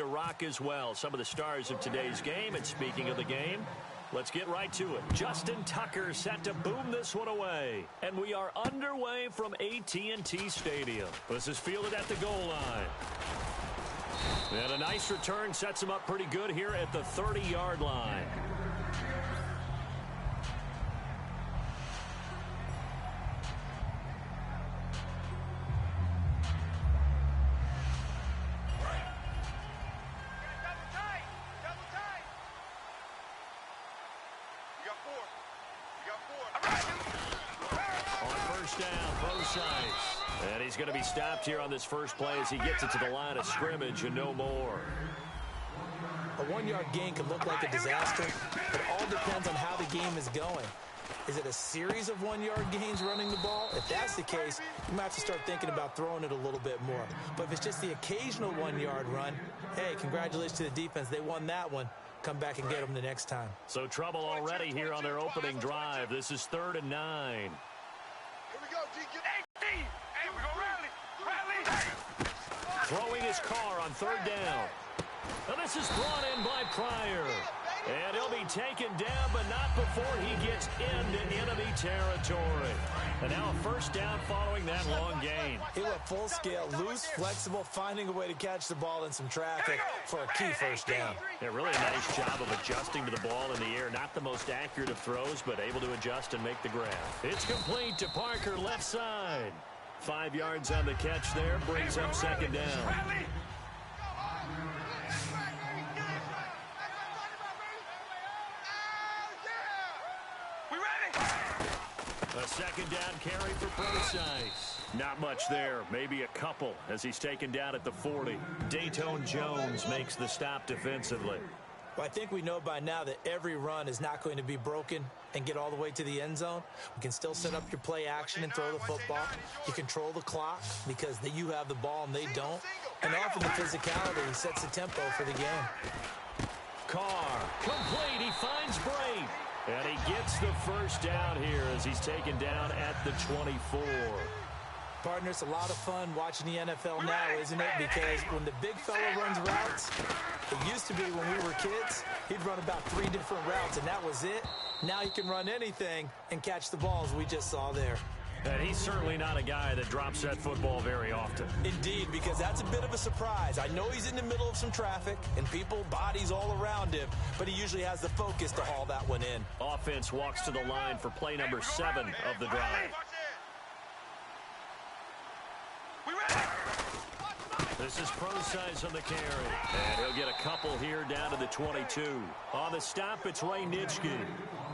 to rock as well. Some of the stars of today's game. And speaking of the game, let's get right to it. Justin Tucker set to boom this one away. And we are underway from AT&T Stadium. This is fielded at the goal line. And a nice return sets him up pretty good here at the 30-yard line. And he's going to be stopped here on this first play as he gets it to the line of scrimmage and no more. A one-yard gain can look like a disaster, but it all depends on how the game is going. Is it a series of one-yard gains running the ball? If that's the case, you might have to start thinking about throwing it a little bit more. But if it's just the occasional one-yard run, hey, congratulations to the defense. They won that one. Come back and get them the next time. So trouble already here on their opening drive. This is 3rd and 9. Throwing his car on 3rd down. Now this is brought in by Pryor. And he'll be taken down, but not before he gets into enemy territory. And now a 1st down following that long gain. He went full scale, loose, flexible, finding a way to catch the ball in some traffic for a key 1st down. Yeah, really a nice job of adjusting to the ball in the air. Not the most accurate of throws, but able to adjust and make the grab. It's complete to Parker, left side. 5 yards on the catch there, brings up 2nd down. A 2nd down carry for Procise. Not much there, maybe a couple as he's taken down at the 40. Dayton Jones makes the stop defensively. Well, I think we know by now that every run is not going to be broken and get all the way to the end zone. We can still set up your play action and throw the football. You control the clock because you have the ball and they don't. And often the physicality sets the tempo for the game. Carr, complete, he finds Brate. And he gets the 1st down here as he's taken down at the 24. Partner, it's a lot of fun watching the NFL now, isn't it? Because when the big fella runs routes, it used to be when we were kids, he'd run about 3 different routes, and that was it. Now he can run anything and catch the balls we just saw there. And he's certainly not a guy that drops that football very often. Indeed, because that's a bit of a surprise. I know he's in the middle of some traffic and people, bodies all around him, but he usually has the focus to haul that one in. Offense walks to the line for play number 7 of the drive. This is Procise on the carry. And he'll get a couple here down to the 22. On the stop, it's Ray Nitschke.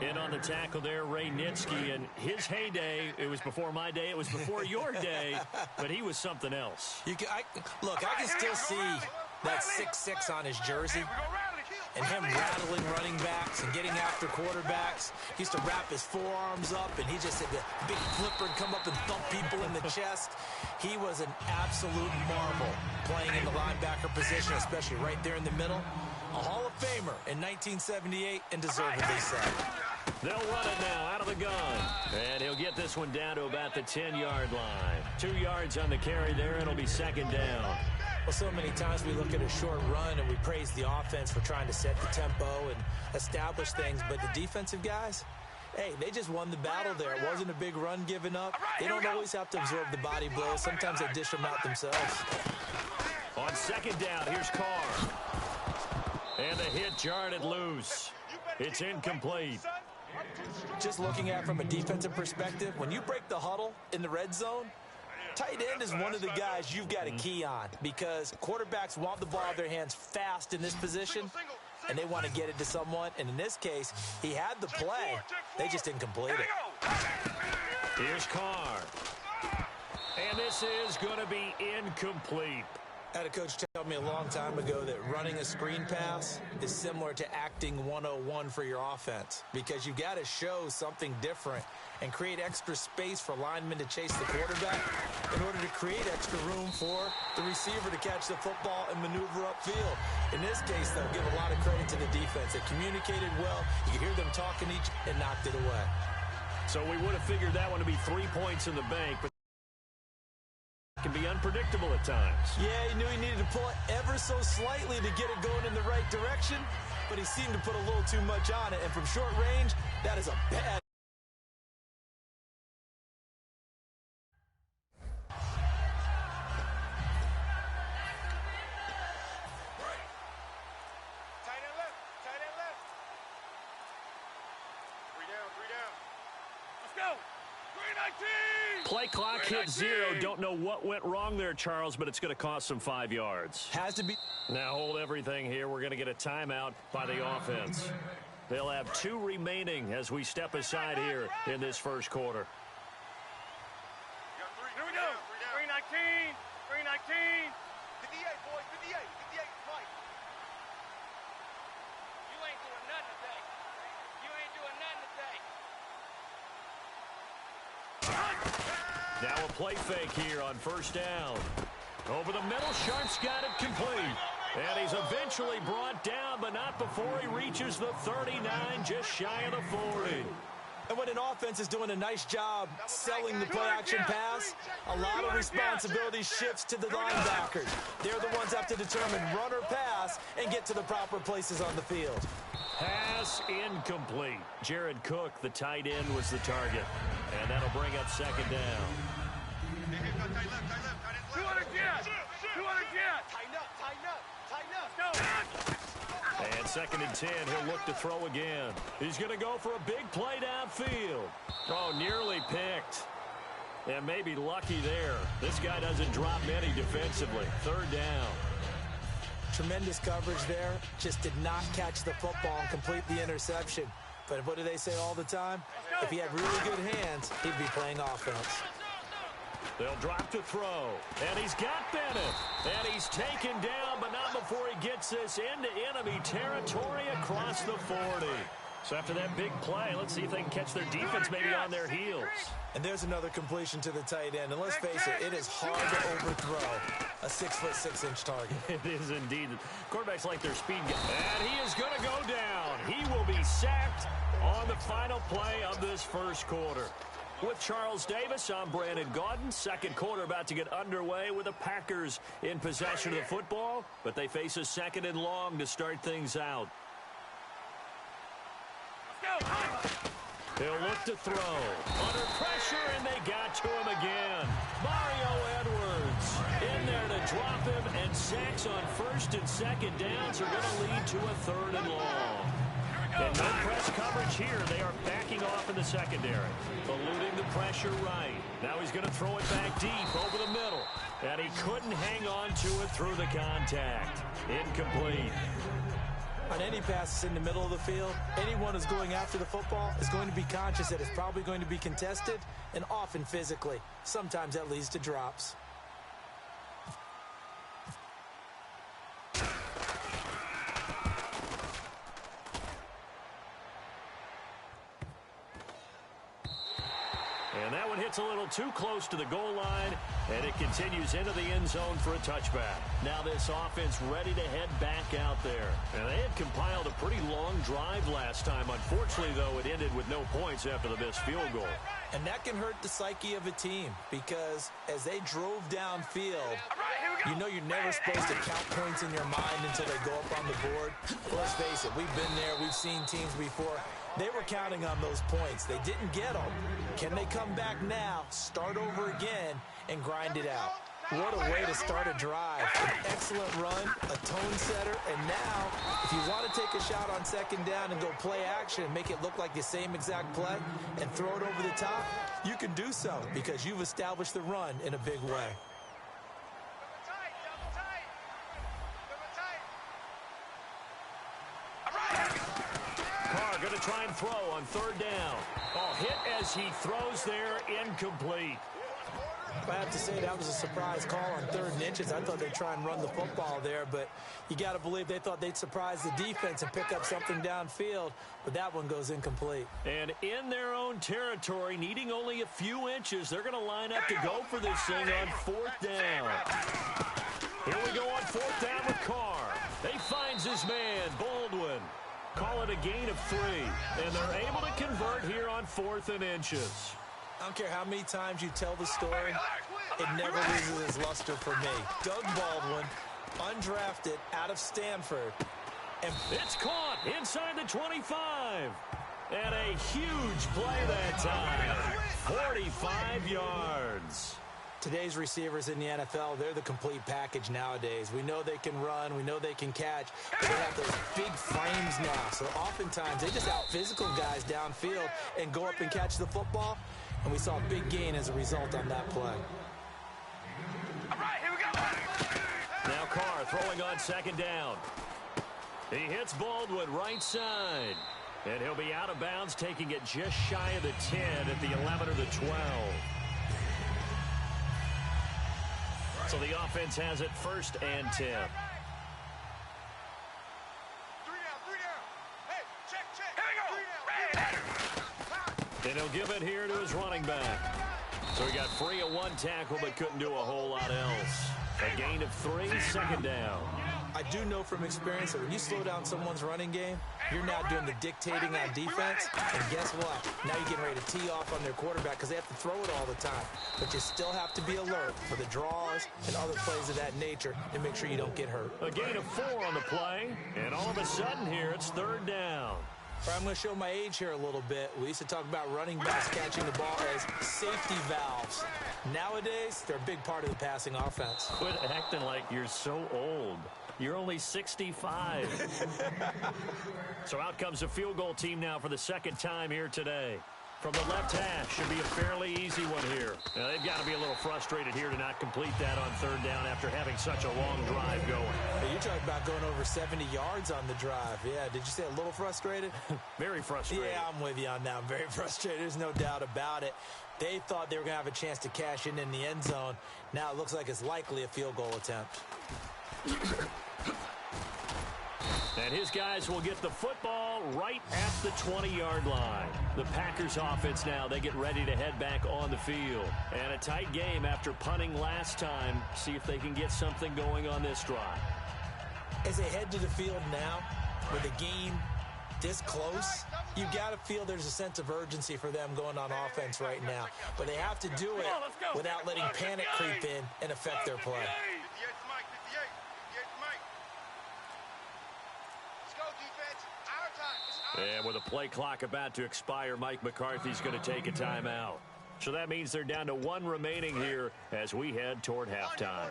And on the tackle there, Ray Nitschke. And his heyday, it was before my day, it was before your day, but he was something else. Look, I can still see that 6'6" on his jersey. And him rattling running backs and getting after quarterbacks. He used to wrap his forearms up, and he just had the big flipper and come up and thump people in the chest. He was an absolute marvel playing in the linebacker position, especially right there in the middle. A Hall of Famer in 1978 and deservedly so. They'll run it now out of the gun. And he'll get this one down to about the 10-yard line. 2 yards on the carry there, and it'll be 2nd down. Well, so many times we look at a short run and we praise the offense for trying to set the tempo and establish things, but the defensive guys, hey, they just won the battle there. It wasn't a big run given up. They don't always have to absorb the body blows. Sometimes they dish them out themselves. On 2nd down, here's Carr. And the hit jarred it loose. It's incomplete. Just looking at it from a defensive perspective, when you break the huddle in the red zone, tight end is one of the guys you've got a key on because quarterbacks want the ball out of their hands fast in this position, and they want to get it to someone. And in this case, he had the play. They just didn't complete it. Here's Carr. And this is going to be incomplete. I had a coach tell me a long time ago that running a screen pass is similar to acting 101 for your offense because you've got to show something different and create extra space for linemen to chase the quarterback in order to create extra room for the receiver to catch the football and maneuver upfield. In this case, though, give a lot of credit to the defense. They communicated well. You could hear them talking each and knocked it away. So we would have figured that one to be 3 points in the bank, but it can be unpredictable. unpredictable at times. Yeah, he knew he needed to pull it ever so slightly to get it going in the right direction, but he seemed to put a little too much on it, and from short range, that is a bad. Play clock hit 0. Don't know what went wrong there, Charles, but it's going to cost them 5 yards. Has to be. Now hold everything here. We're going to get a timeout by the offense. They'll have 2 remaining as we step aside here in this first quarter. Here we go. 319. 319. 58, boys. 58. 58, Mike. You ain't doing nothing today. You ain't doing nothing today. Now a play fake here on first down. Over the middle, Sharp's got it complete. And he's eventually brought down, but not before he reaches the 39, just shy of the 40. And when an offense is doing a nice job selling the play-action pass, a lot of responsibility shifts to the linebackers. They're the ones that have to determine run or pass and get to the proper places on the field. Pass incomplete. Jared Cook, the tight end, was the target. And that'll bring up second down. 200 yards. 200 yards. Tighten up. Tighten up. Tighten up. Go. And second and 10, he'll look to throw again. He's going to go for a big play downfield. Oh, nearly picked. And maybe lucky there. This guy doesn't drop many defensively. Third down. Tremendous coverage there. Just did not catch the football and complete the interception. But what do they say all the time? If he had really good hands, he'd be playing offense. They'll drop to throw. And he's got Bennett. And he's taken down, but not before he gets this into enemy territory across the 40. So after that big play, let's see if they can catch their defense maybe on their heels. And there's another completion to the tight end. And let's face it, it is hard to overthrow a 6'6" target. It is indeed. Quarterbacks like their speed. And he is going to go down. He will be sacked on the final play of this first quarter. With Charles Davis, I'm Brandon Gaudin. Second quarter about to get underway with the Packers in possession of the football, but they face a second and long to start things out. He'll look to throw. Under pressure, and they got to him again. Mario Edwards in there to drop him, and sacks on first and second downs are going to lead to a third and long. And no press coverage here. They are backing off in the secondary. Eluding the pressure right. Now he's going to throw it back deep over the middle. And he couldn't hang on to it through the contact. Incomplete. On any passes in the middle of the field, anyone who's going after the football is going to be conscious that it's probably going to be contested, and often physically. Sometimes that leads to drops. And that one hits a little too close to the goal line, and it continues into the end zone for a touchback. Now this offense ready to head back out there. And they had compiled a pretty long drive last time. Unfortunately, though, it ended with no points after the missed field goal. And that can hurt the psyche of a team, because as they drove downfield, you know you're never supposed to count points in your mind until they go up on the board. Well, let's face it, we've been there. We've seen teams before. They were counting on those points. They didn't get them. Can they come back now, start over again, and grind it out? What a way to start a drive. An excellent run, a tone setter, and now, if you want to take a shot on second down and go play action and make it look like the same exact play and throw it over the top, you can do so because you've established the run in a big way. Carr going to try and throw on third down. Oh, hit as he throws there, incomplete. I have to say that was a surprise call on 3rd and inches. I thought they'd try and run the football there, but you got to believe they thought they'd surprise the defense and pick up something downfield, but that one goes incomplete. And in their own territory, needing only a few inches, they're going to line up to go for this thing on 4th down. Here we go on 4th down with Carr. He finds his man, Baldwin. Call it a gain of 3, and they're able to convert here on 4th and inches. I don't care how many times you tell the story, It never loses its luster for me. Doug Baldwin, undrafted, out of Stanford. And it's caught inside the 25. And a huge play that time. 45 yards. Today's receivers in the NFL, they're the complete package nowadays. We know they can run. We know they can catch. But they have those big frames now. So oftentimes they just out-physical guys downfield and go up and catch the football. And we saw a big gain as a result on that play. All right, here we go. Now Carr throwing on second down. He hits Baldwin right side. And he'll be out of bounds, taking it just shy of the 10 at the 11 or the 12. So the offense has it 1st and 10. 3 down, 3 down. Hey, check. Here we go. And he'll give it here to his running back. So he got free of one tackle but couldn't do a whole lot else. A gain of 3, 2nd down. I do know from experience that when you slow down someone's running game, you're now doing the dictating on defense. And guess what? Now you're getting ready to tee off on their quarterback because they have to throw it all the time. But you still have to be alert for the draws and other plays of that nature to make sure you don't get hurt. A gain of 4 on the play. And all of a sudden here, it's 3rd down. I'm going to show my age here a little bit. We used to talk about running backs catching the ball as safety valves. Nowadays, they're a big part of the passing offense. Quit acting like you're so old. You're only 65. So out comes the field goal team now for the 2nd time here today. From the left hash, should be a fairly easy one here. Now, they've got to be a little frustrated here to not complete that on 3rd down after having such a long drive going. Hey, you're talking about going over 70 yards on the drive. Yeah, did you say a little frustrated? Very frustrated. Yeah, I'm with you on that. I'm very frustrated. There's no doubt about it. They thought they were going to have a chance to cash in the end zone. Now it looks like it's likely a field goal attempt. And his guys will get the football right at the 20-yard line. The Packers offense now, they get ready to head back on the field. And a tight game after punting last time. See if they can get something going on this drive. As they head to the field now, with the game this close, you got to feel there's a sense of urgency for them going on offense right now. But they have to do it without letting panic creep in and affect their play. And with a play clock about to expire, Mike McCarthy's going to take a timeout. So that means they're down to 1 remaining here as we head toward halftime.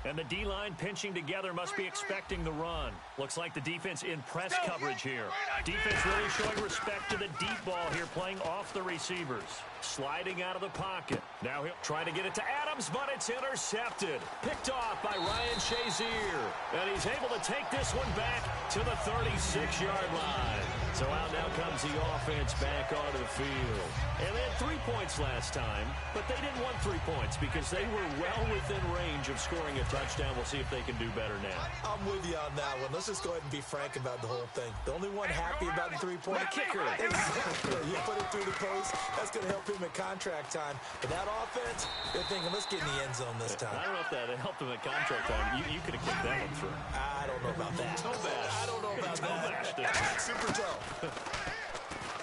And the D-line pinching together must be expecting the run. Looks like the defense in press coverage here. Defense really showing respect to the deep ball here, playing off the receivers. Sliding out of the pocket. Now he'll try to get it to Adams, but it's intercepted. Picked off by Ryan Shazier. And he's able to take this one back to the 36-yard line. So out now comes the offense back onto the field. And they had 3 points last time, but they didn't want 3 points because they were well within range of scoring a touchdown. We'll see if they can do better now. I'm with you on that one. Let's just go ahead and be frank about the whole thing. The only one happy about the 3-point kicker. Exactly. You put it through the post. That's going to help him at contract time. But that offense, they're thinking, let's get in the end zone this time. I don't know if that helped him at contract time. You could have kicked that one through. I don't know about that. I don't know about that. Super toe.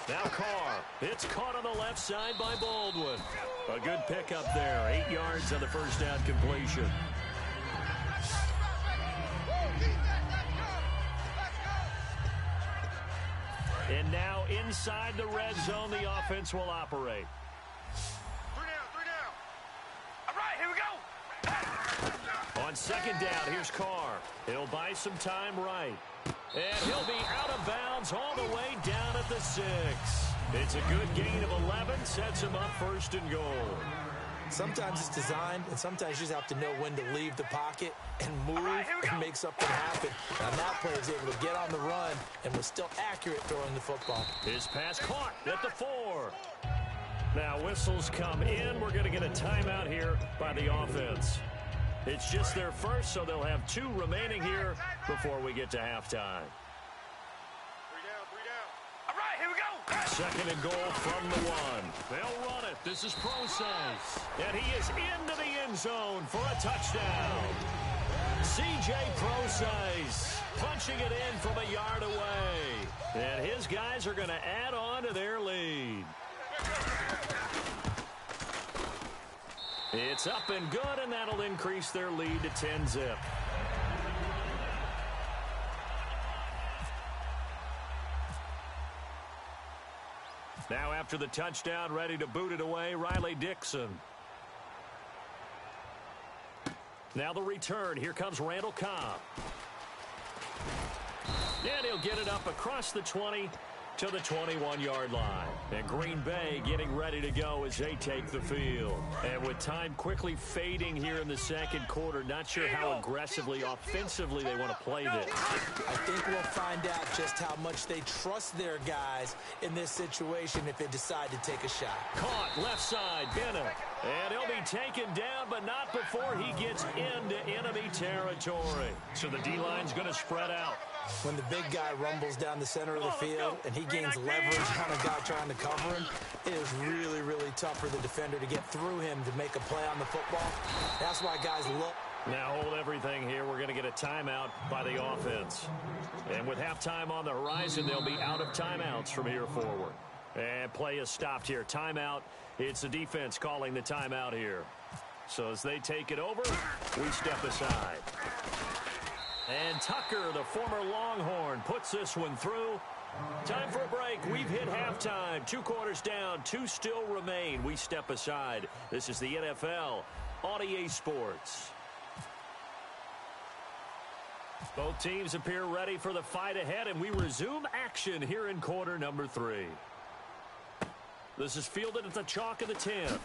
Now Carr. It's caught on the left side by Baldwin. A good pickup there. 8 yards on the first down completion. And now inside the red zone, the offense will operate. 3 down. All right, here we go. On second down, here's Carr. He'll buy some time right. And he'll be out of bounds all the way down at the 6. It's a good gain of 11, sets him up 1st and goal. Sometimes it's designed, and sometimes you just have to know when to leave the pocket and move and make something happen. Now that player is able to get on the run and was still accurate throwing the football. His pass caught at the 4. Now whistles come in. We're going to get a timeout here by the offense. It's just their first, so they'll have 2 remaining here before we get to halftime. 3 down. All right, here we go. 2nd and goal from the 1. They'll run it. This is Process. And he is into the end zone for a touchdown. C.J. Process punching it in from a yard away. And his guys are going to add on to their lead. It's up and good, and that'll increase their lead to 10-zip. Now after the touchdown, ready to boot it away, Riley Dixon. Now the return. Here comes Randall Cobb. And he'll get it up across the 20 to the 21-yard line. And Green Bay getting ready to go as they take the field. And with time quickly fading here in the second quarter, not sure how aggressively, offensively they want to play this. I think we'll find out just how much they trust their guys in this situation if they decide to take a shot. Caught left side, Bennett. And he'll be taken down, but not before he gets into enemy territory. So the D-line's going to spread out. When the big guy rumbles down the center of the field and he gains leverage on a guy trying to cover him, it is really, really tough for the defender to get through him to make a play on the football. That's why guys look. Now hold everything here. We're going to get a timeout by the offense. And with halftime on the horizon, they'll be out of timeouts from here forward. And play is stopped here. Timeout. It's the defense calling the timeout here. So as they take it over, we step aside. And Tucker, the former Longhorn, puts this one through. Time for a break. We've hit halftime. 2 quarters down. 2 still remain. We step aside. This is the NFL on EA Sports. Both teams appear ready for the fight ahead, and we resume action here in quarter number 3. This is fielded at the chalk of the 10.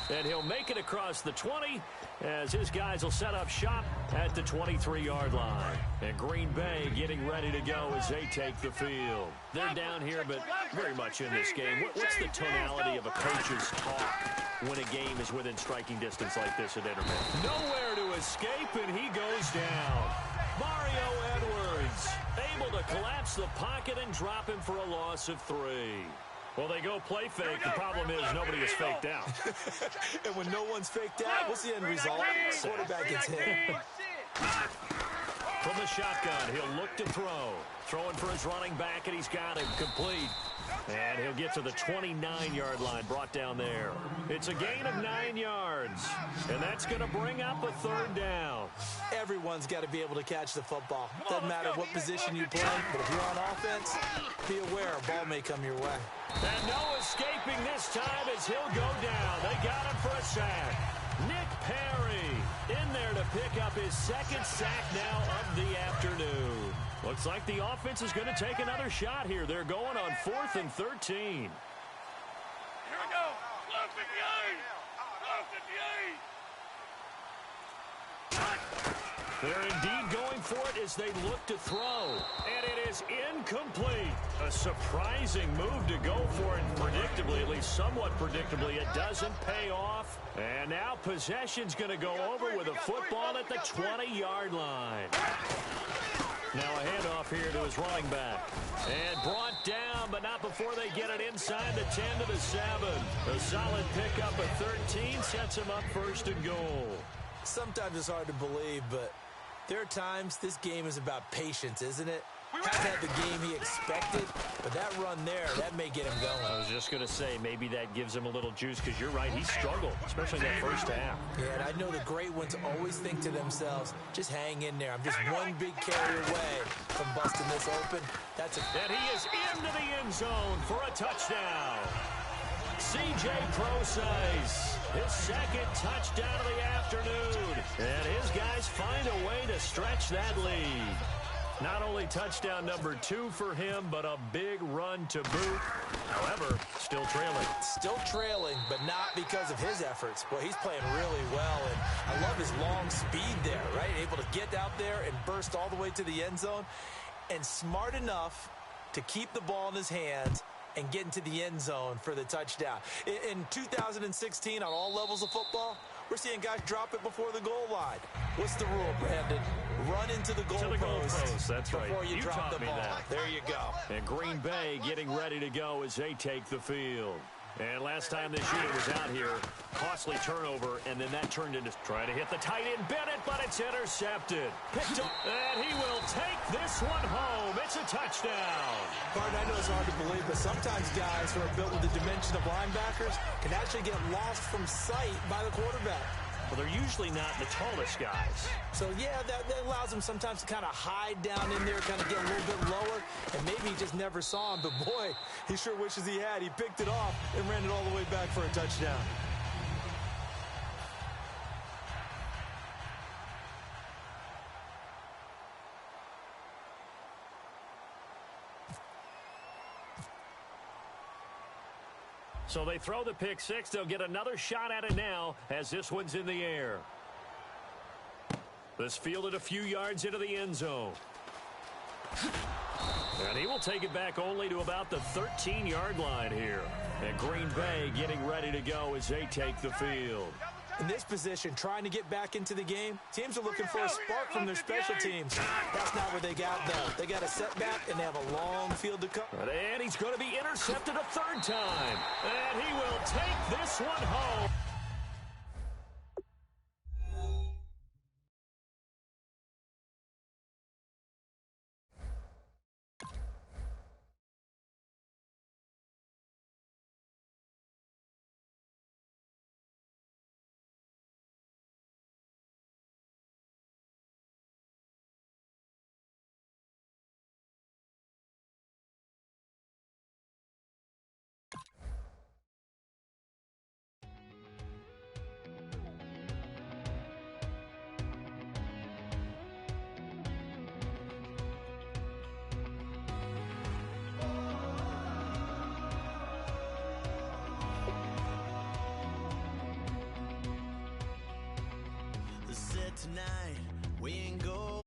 And he'll make it across the 20 as his guys will set up shop at the 23-yard line. And Green Bay getting ready to go as they take the field. They're down here, but very much in this game. What's the tonality of a coach's talk when a game is within striking distance like this at intermission? Nowhere to escape, and he goes down. Mario Edwards able to collapse the pocket and drop him for a loss of 3. Well, they go play fake. The problem is nobody is faked out. And when no one's faked out, what's the end result? Quarterback gets hit. From the shotgun, he'll look to throw. Throwing for his running back, and he's got him complete. And he'll get to the 29-yard line, brought down there. It's a gain of 9 yards, and that's going to bring up a 3rd down. Everyone's got to be able to catch the football. Doesn't matter what position you play, but if you're on offense, be aware a ball may come your way. And no escaping this time as he'll go down. They got him for a sack. Nick Perry in there to pick up his 2nd sack now of the afternoon. Looks like the offense is going to take another shot here. They're going on 4th and 13. Here we go. Low 58. Low 58. They're indeed going for it as they look to throw. And it is incomplete. A surprising move to go for it. Predictably, at least somewhat predictably, it doesn't pay off. And now possession's going to go over with a football at the 20-yard line. Now a handoff here to his running back. And brought down, but not before they get it inside the 10 to the 7. A solid pickup of 13 sets him up 1st and goal. Sometimes it's hard to believe, but there are times this game is about patience, isn't it? Hasn't had the game he expected, but that run there, that may get him going. I was just going to say, maybe that gives him a little juice, because you're right, he struggled, especially that first half. Yeah, and I know the great ones always think to themselves, just hang in there. I'm just one big carry away from busting this open. And he is into the end zone for a touchdown. C.J. Procise, his 2nd touchdown of the afternoon. And his guys find a way to stretch that lead. Not only touchdown number 2 for him, but a big run to boot. However, still trailing. Still trailing, but not because of his efforts. Well, he's playing really well, and I love his long speed there, right? Able to get out there and burst all the way to the end zone, and smart enough to keep the ball in his hands and get into the end zone for the touchdown. In 2016, on all levels of football, we're seeing guys drop it before the goal line. What's the rule, Brandon? Run into the goal post. That's right. Before you drop the ball. That. There you go. And Green Bay getting ready to go as they take the field. And last time this unit was out here, costly turnover, and then that turned into trying to hit the tight end Bennett, but it's intercepted. Picked up, and he will take this one home. It's a touchdown. Barton, I know it's hard to believe, but sometimes guys who are built with the dimension of linebackers can actually get lost from sight by the quarterback. Well, they're usually not the tallest guys. So, yeah, that allows them sometimes to kind of hide down in there, kind of get a little bit lower, and maybe he just never saw him. But, boy, he sure wishes he had. He picked it off and ran it all the way back for a touchdown. So they throw the pick six. They'll get another shot at it now as this one's in the air. This fielded a few yards into the end zone. And he will take it back only to about the 13-yard line here. And Green Bay getting ready to go as they take the field. In this position, trying to get back into the game, teams are looking for a spark from their special teams. That's not what they got, though. They got a setback, and they have a long field to cover. And he's going to be intercepted a third time. And he will take this one home. Tonight we ain't go.